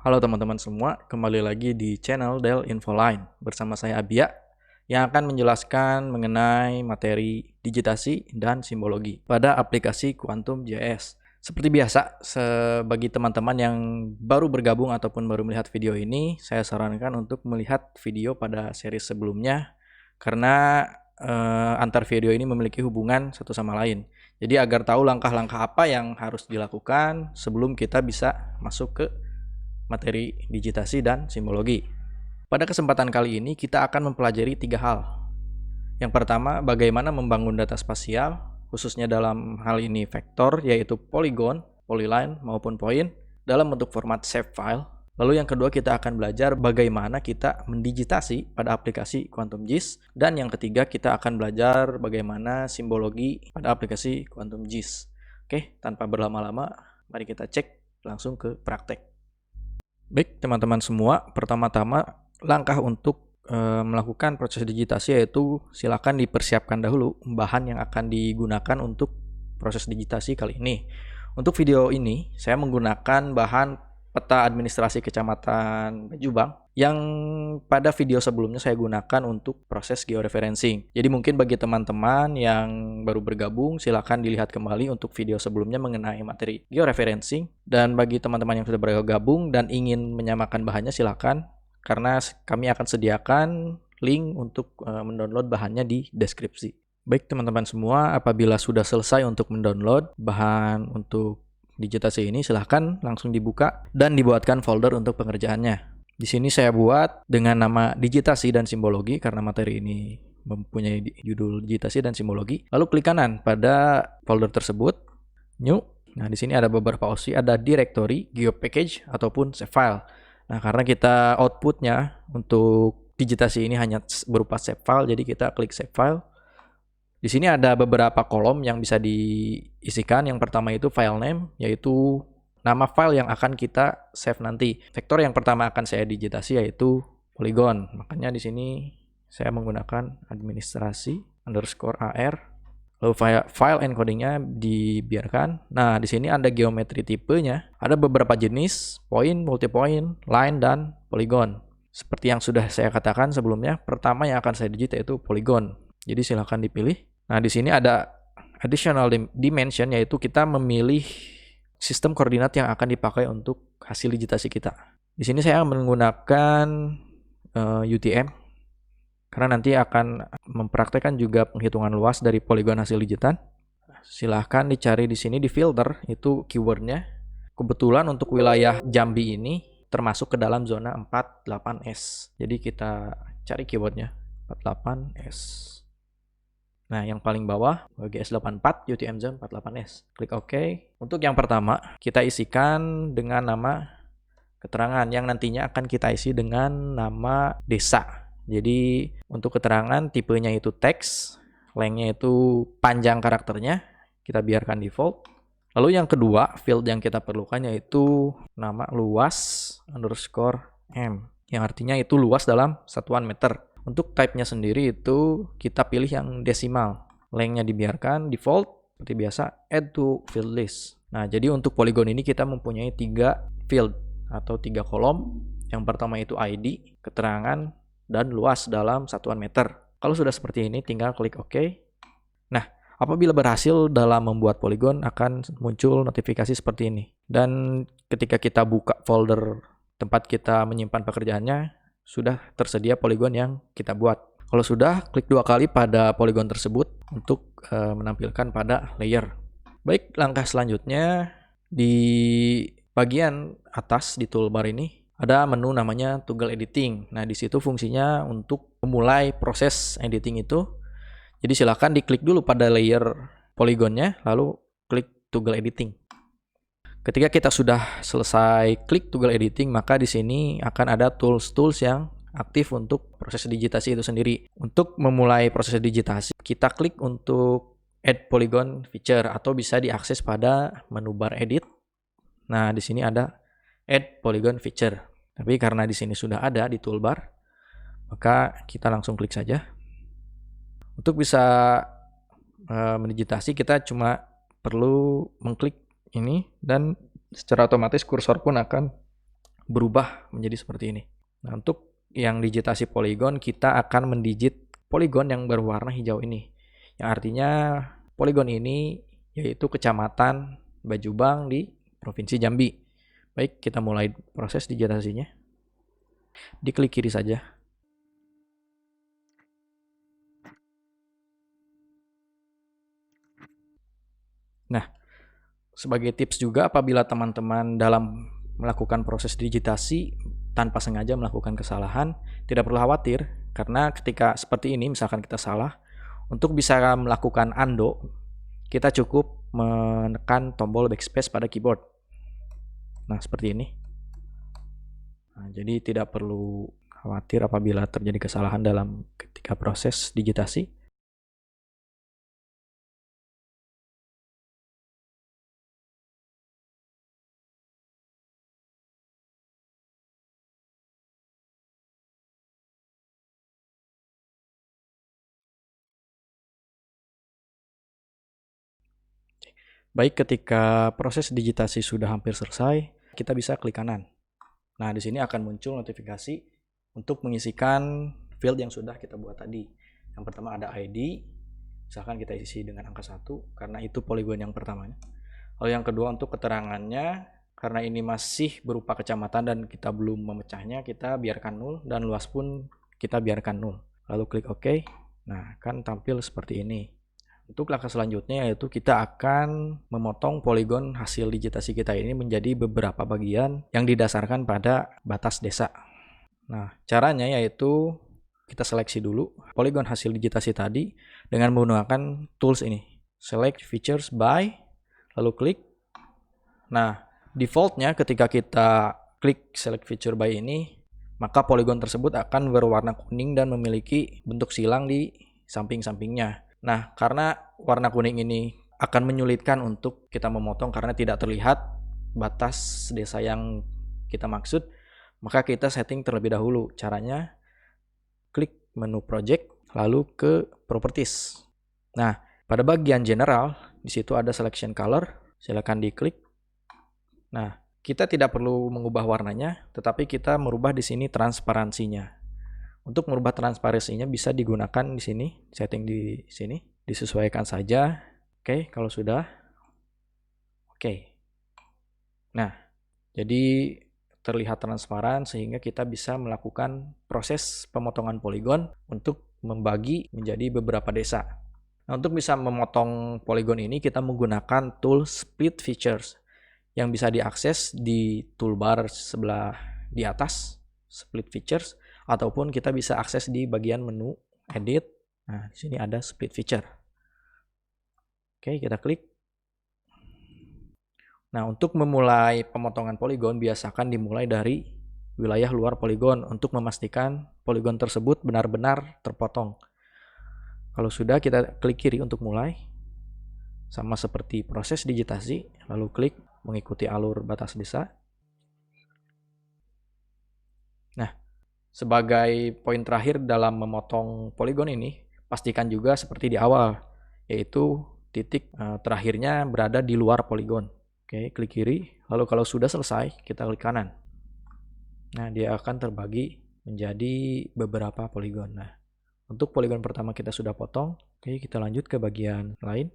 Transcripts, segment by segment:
Halo teman-teman semua, kembali lagi di channel Del Infoline bersama saya Abia yang akan menjelaskan mengenai materi digitasi dan simbologi pada aplikasi Quantum JS. Seperti biasa, bagi teman-teman yang baru bergabung ataupun baru melihat video ini, saya sarankan untuk melihat video pada seri sebelumnya karena antar video ini memiliki hubungan satu sama lain. Jadi agar tahu langkah-langkah apa yang harus dilakukan sebelum kita bisa masuk ke materi digitasi dan simbologi. Pada kesempatan kali ini kita akan mempelajari 3 hal. Yang pertama, bagaimana membangun data spasial, khususnya dalam hal ini vektor, yaitu polygon, polyline maupun point, dalam bentuk format shapefile. Lalu yang kedua, kita akan belajar bagaimana kita mendigitasi pada aplikasi Quantum JIS. Dan yang ketiga, kita akan belajar bagaimana simbologi pada aplikasi Quantum JIS. Oke, tanpa berlama-lama, mari kita cek langsung ke praktek. Baik teman-teman semua, pertama-tama langkah untuk melakukan proses digitasi yaitu silakan dipersiapkan dahulu bahan yang akan digunakan untuk proses digitasi kali ini. Untuk video ini saya menggunakan bahan peta administrasi Kecamatan Jombang yang pada video sebelumnya saya gunakan untuk proses georeferencing. Jadi mungkin bagi teman-teman yang baru bergabung silakan dilihat kembali untuk video sebelumnya mengenai materi georeferencing, dan bagi teman-teman yang sudah bergabung dan ingin menyamakan bahannya silakan, karena kami akan sediakan link untuk mendownload bahannya di deskripsi. Baik teman-teman semua, apabila sudah selesai untuk mendownload bahan untuk digitasi ini, silahkan langsung dibuka dan dibuatkan folder untuk pengerjaannya. Di sini saya buat dengan nama digitasi dan simbologi karena materi ini mempunyai judul digitasi dan simbologi. Lalu klik kanan pada folder tersebut, new. Nah, di sini ada beberapa opsi, ada directory, geopackage ataupun save file. Nah, karena kita outputnya untuk digitasi ini hanya berupa save file, jadi kita klik save file. Di sini ada beberapa kolom yang bisa diisikan. Yang pertama itu file name, yaitu nama file yang akan kita save nanti. Vektor yang pertama akan saya digitasi yaitu polygon. Makanya di sini saya menggunakan administrasi _AR. Lalu file encodingnya dibiarkan. Nah, di sini ada geometri tipenya. Ada beberapa jenis, point, multipoint, line, dan polygon. Seperti yang sudah saya katakan sebelumnya, pertama yang akan saya digit yaitu polygon. Jadi silakan dipilih. Nah, di sini ada additional dimension, yaitu kita memilih sistem koordinat yang akan dipakai untuk hasil digitasi kita. Di sini saya menggunakan UTM karena nanti akan mempraktekkan juga penghitungan luas dari poligon hasil digitan. Silahkan dicari di sini di filter itu keywordnya. Kebetulan untuk wilayah Jambi ini termasuk ke dalam zona 48S. Jadi kita cari keywordnya 48S. Nah, yang paling bawah GS84 UTM Zone 48S. Klik OK. Untuk yang pertama, kita isikan dengan nama keterangan yang nantinya akan kita isi dengan nama desa. Jadi, untuk keterangan tipenya itu teks, lengthnya itu panjang karakternya, kita biarkan default. Lalu yang kedua, field yang kita perlukan yaitu nama luas _m, yang artinya itu luas dalam satuan meter. Untuk type-nya sendiri itu kita pilih yang desimal. Lengthnya dibiarkan default seperti biasa, add to field list. Nah, jadi untuk polygon ini kita mempunyai 3 field atau 3 kolom. Yang pertama itu ID, keterangan, dan luas dalam satuan meter. Kalau sudah seperti ini tinggal klik OK. Nah, apabila berhasil dalam membuat polygon akan muncul notifikasi seperti ini. Dan ketika kita buka folder tempat kita menyimpan pekerjaannya, sudah tersedia polygon yang kita buat. Kalau sudah, klik 2 kali pada polygon tersebut untuk menampilkan pada layer. Baik, langkah selanjutnya di bagian atas di toolbar ini ada menu namanya toggle editing. Nah, di situ fungsinya untuk memulai proses editing itu. Jadi silakan diklik dulu pada layer polygonnya, lalu klik toggle editing. Ketika kita sudah selesai klik toggle editing, maka di sini akan ada tools-tools yang aktif untuk proses digitasi itu sendiri. Untuk memulai proses digitasi, kita klik untuk add polygon feature atau bisa diakses pada menu bar edit. Nah, di sini ada add polygon feature. Tapi karena di sini sudah ada di toolbar, maka kita langsung klik saja. Untuk bisa mendigitasi, kita cuma perlu mengklik ini dan secara otomatis kursor pun akan berubah menjadi seperti ini. Nah, untuk yang digitasi poligon, kita akan mendigit poligon yang berwarna hijau ini. Yang artinya poligon ini yaitu Kecamatan Bajubang di Provinsi Jambi. Baik, kita mulai proses digitasinya. Diklik kiri saja. Nah, sebagai tips juga apabila teman-teman dalam melakukan proses digitasi tanpa sengaja melakukan kesalahan, tidak perlu khawatir karena ketika seperti ini misalkan kita salah, untuk bisa melakukan undo, kita cukup menekan tombol backspace pada keyboard. Nah, seperti ini. Nah, jadi tidak perlu khawatir apabila terjadi kesalahan dalam ketika proses digitasi. Baik, ketika proses digitasi sudah hampir selesai, kita bisa klik kanan. Nah, di sini akan muncul notifikasi untuk mengisikan field yang sudah kita buat tadi. Yang pertama ada ID, misalkan kita isi dengan angka 1, karena itu poligon yang pertamanya. Lalu yang kedua untuk keterangannya, karena ini masih berupa kecamatan dan kita belum memecahnya, kita biarkan 0, dan luas pun kita biarkan 0. Lalu klik OK. Nah, kan tampil seperti ini. Untuk langkah selanjutnya yaitu kita akan memotong poligon hasil digitasi kita ini menjadi beberapa bagian yang didasarkan pada batas desa. Nah, caranya yaitu kita seleksi dulu poligon hasil digitasi tadi dengan menggunakan tools ini. Select features by, lalu klik. Nah, defaultnya ketika kita klik select feature by ini, maka poligon tersebut akan berwarna kuning dan memiliki bentuk silang di samping-sampingnya. Nah, karena warna kuning ini akan menyulitkan untuk kita memotong karena tidak terlihat batas desa yang kita maksud, maka kita setting terlebih dahulu. Caranya, klik menu project, lalu ke properties. Nah, pada bagian general, di situ ada selection color, silakan diklik. Nah, kita tidak perlu mengubah warnanya, tetapi kita merubah di sini transparansinya. Untuk merubah transparansinya bisa digunakan di sini, setting di sini, disesuaikan saja. Oke, kalau sudah. Oke. Nah, jadi terlihat transparan sehingga kita bisa melakukan proses pemotongan poligon untuk membagi menjadi beberapa desa. Nah, untuk bisa memotong poligon ini kita menggunakan tool Split Features yang bisa diakses di toolbar sebelah di atas, Split Features, ataupun kita bisa akses di bagian menu edit. Nah, di sini ada split feature. Oke, kita klik. Nah, untuk memulai pemotongan poligon biasakan dimulai dari wilayah luar poligon untuk memastikan poligon tersebut benar-benar terpotong. Kalau sudah, kita klik kiri untuk mulai. Sama seperti proses digitasi, lalu klik mengikuti alur batas desa. Nah, sebagai poin terakhir dalam memotong poligon ini, pastikan juga seperti di awal, yaitu titik terakhirnya berada di luar poligon. Oke, klik kiri, lalu kalau sudah selesai, kita klik kanan. Nah, dia akan terbagi menjadi beberapa poligon. Nah, untuk poligon pertama kita sudah potong. Oke, kita lanjut ke bagian lain.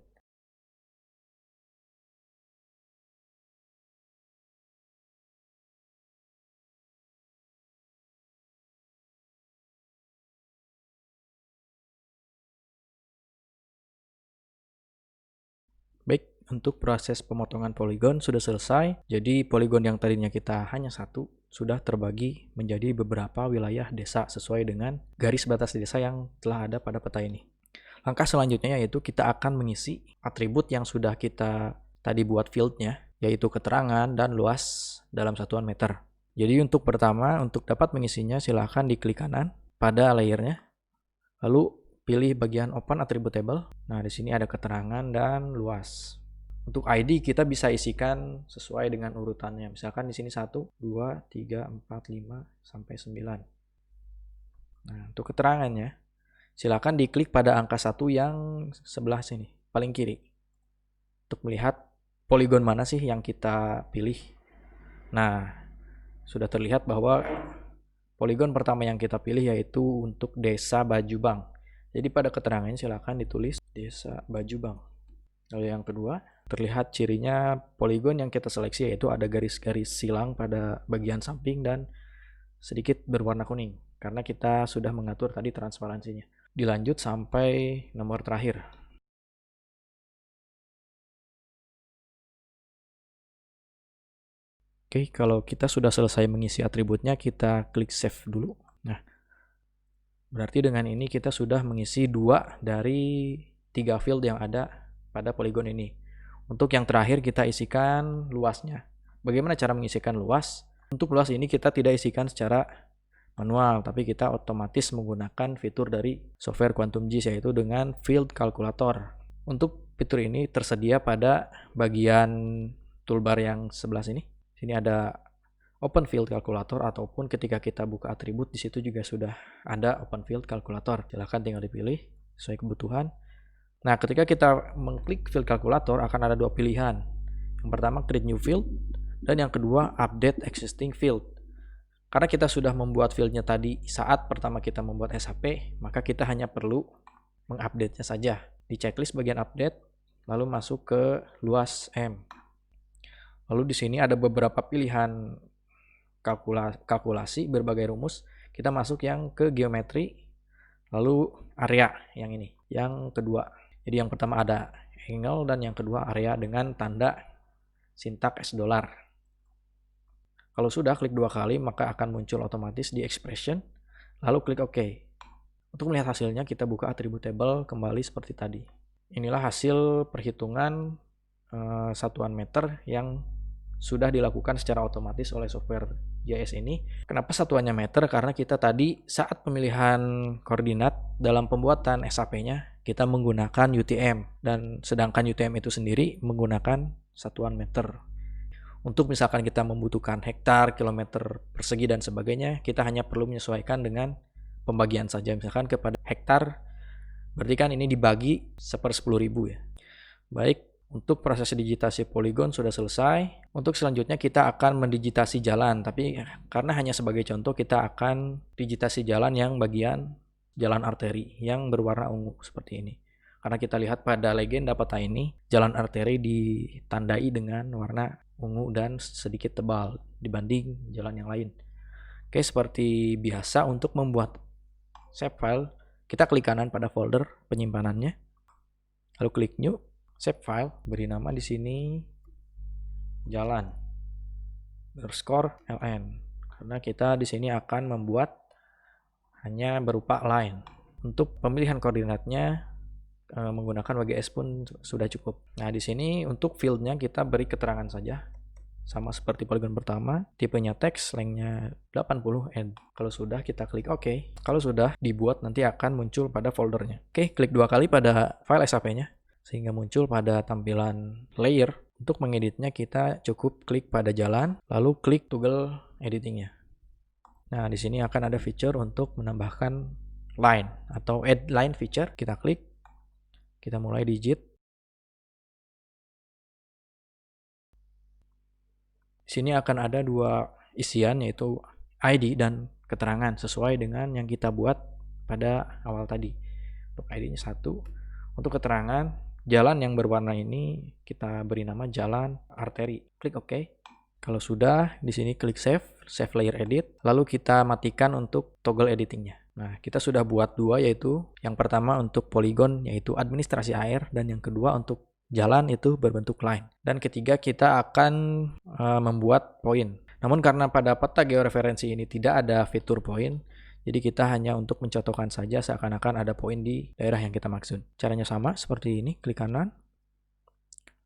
Baik, untuk proses pemotongan poligon sudah selesai. Jadi poligon yang tadinya kita hanya satu sudah terbagi menjadi beberapa wilayah desa sesuai dengan garis batas desa yang telah ada pada peta ini. Langkah selanjutnya yaitu kita akan mengisi atribut yang sudah kita tadi buat fieldnya, yaitu keterangan dan luas dalam satuan meter. Jadi untuk pertama, untuk dapat mengisinya silahkan diklik kanan pada layernya, lalu pilih bagian Open Attribute Table. Nah, di sini ada keterangan dan luas. Untuk ID kita bisa isikan sesuai dengan urutannya. Misalkan di sini 1, 2, 3, 4, 5, sampai 9. Nah, untuk keterangannya, silakan diklik pada angka 1 yang sebelah sini, paling kiri. Untuk melihat poligon mana sih yang kita pilih. Nah, sudah terlihat bahwa poligon pertama yang kita pilih yaitu untuk Desa Bajubang. Jadi pada keterangannya silakan ditulis Desa Bajubang. Lalu yang kedua, terlihat cirinya poligon yang kita seleksi yaitu ada garis-garis silang pada bagian samping dan sedikit berwarna kuning karena kita sudah mengatur tadi transparansinya. Dilanjut sampai nomor terakhir. Oke, kalau kita sudah selesai mengisi atributnya, kita klik save dulu. Nah, berarti dengan ini kita sudah mengisi 2 dari 3 field yang ada pada poligon ini. Untuk yang terakhir kita isikan luasnya. Bagaimana cara mengisikan luas? Untuk luas ini kita tidak isikan secara manual, tapi kita otomatis menggunakan fitur dari software Quantum JIS yaitu dengan field calculator. Untuk fitur ini tersedia pada bagian toolbar yang sebelah sini. Sini ada Open Field Calculator ataupun ketika kita buka atribut di situ juga sudah ada Open Field Calculator. Silahkan tinggal dipilih sesuai kebutuhan. Nah, ketika kita mengklik Field Calculator akan ada 2 pilihan. Yang pertama Create New Field dan yang kedua Update Existing Field. Karena kita sudah membuat fieldnya tadi saat pertama kita membuat SHP, maka kita hanya perlu mengupdate-nya saja. Di checklist bagian update, lalu masuk ke luas M. Lalu di sini ada beberapa pilihan kalkulasi berbagai rumus. Kita masuk yang ke geometri, lalu area yang ini, yang kedua. Jadi yang pertama ada angle dan yang kedua area dengan tanda sintak $. Kalau sudah klik 2 kali maka akan muncul otomatis di expression, lalu klik OK. Untuk melihat hasilnya kita buka atribut table kembali seperti tadi. Inilah hasil perhitungan satuan meter yang sudah dilakukan secara otomatis oleh software JS ini. Kenapa satuannya meter? Karena kita tadi saat pemilihan koordinat dalam pembuatan SHP-nya kita menggunakan UTM dan sedangkan UTM itu sendiri menggunakan satuan meter. Untuk misalkan kita membutuhkan hektar, kilometer persegi dan sebagainya, kita hanya perlu menyesuaikan dengan pembagian saja. Misalkan kepada hektar, berarti kan ini dibagi 1/10.000 ya. Baik. Untuk proses digitasi poligon sudah selesai. Untuk selanjutnya kita akan mendigitasi jalan, tapi karena hanya sebagai contoh kita akan digitasi jalan yang bagian jalan arteri yang berwarna ungu seperti ini. Karena kita lihat pada legenda peta ini, jalan arteri ditandai dengan warna ungu dan sedikit tebal dibanding jalan yang lain. Oke, seperti biasa untuk membuat save file, kita klik kanan pada folder penyimpanannya. Lalu klik new. Save file, beri nama di sini jalan _ln karena kita di sini akan membuat hanya berupa line. Untuk pemilihan koordinatnya menggunakan WGS pun sudah cukup. Nah, di sini untuk fieldnya kita beri keterangan saja sama seperti poligon pertama, tipenya teks, lengthnya 80 and kalau sudah kita klik OK. Kalau sudah dibuat nanti akan muncul pada foldernya. Oke, klik 2 kali pada file SHP-nya sehingga muncul pada tampilan layer. Untuk mengeditnya kita cukup klik pada jalan, lalu klik toggle editingnya. Nah, di sini akan ada fitur untuk menambahkan line atau add line feature. Kita klik, kita mulai digit. Di sini akan ada 2 isian yaitu ID dan keterangan sesuai dengan yang kita buat pada awal tadi. Untuk ID-nya 1, untuk keterangan jalan yang berwarna ini kita beri nama jalan arteri. Klik OK. Kalau sudah, di sini klik save layer edit, lalu kita matikan untuk toggle editingnya. Nah, kita sudah buat 2 yaitu yang pertama untuk poligon yaitu administrasi air dan yang kedua untuk jalan itu berbentuk line. Dan ketiga kita akan membuat poin. Namun karena pada peta georeferensi ini tidak ada fitur poin, jadi kita hanya untuk mencontohkan saja seakan-akan ada poin di daerah yang kita maksud. Caranya sama seperti ini, klik kanan,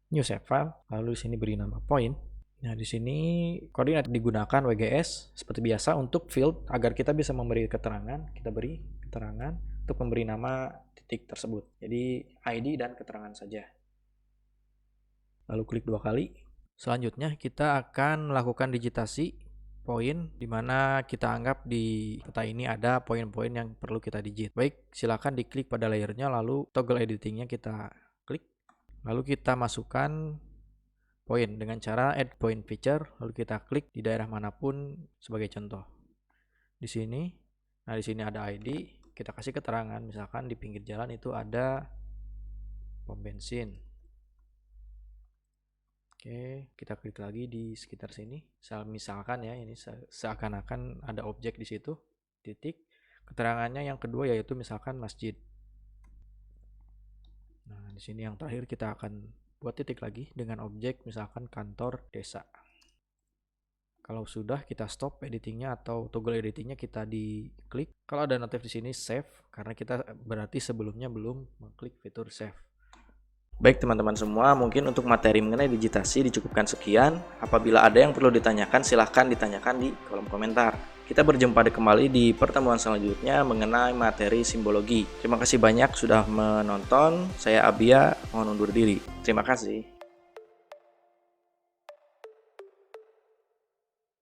new save file, lalu di sini beri nama point. Nah, di sini koordinat digunakan WGS seperti biasa untuk field agar kita bisa memberi keterangan. Kita beri keterangan untuk memberi nama titik tersebut. Jadi ID dan keterangan saja. Lalu klik 2 kali. Selanjutnya kita akan melakukan digitasi poin di mana kita anggap di peta ini ada poin-poin yang perlu kita digit. Baik, silakan diklik pada layernya lalu toggle editingnya kita klik. Lalu kita masukkan point dengan cara add point feature, lalu kita klik di daerah manapun sebagai contoh. Di sini, nah di sini ada ID, kita kasih keterangan, misalkan di pinggir jalan itu ada pom bensin. Oke, kita klik lagi di sekitar sini. Misalkan ya, ini seakan-akan ada objek di situ, titik. Keterangannya yang kedua yaitu misalkan masjid. Nah, di sini yang terakhir kita akan buat titik lagi dengan objek misalkan kantor desa. Kalau sudah, kita stop editingnya atau toggle editingnya kita diklik. Kalau ada notif di sini save, karena kita berarti sebelumnya belum mengklik fitur save. Baik teman-teman semua, mungkin untuk materi mengenai digitasi dicukupkan sekian. Apabila ada yang perlu ditanyakan, silahkan ditanyakan di kolom komentar. Kita berjumpa kembali di pertemuan selanjutnya mengenai materi simbologi. Terima kasih banyak sudah menonton. Saya Abia, mohon undur diri. Terima kasih.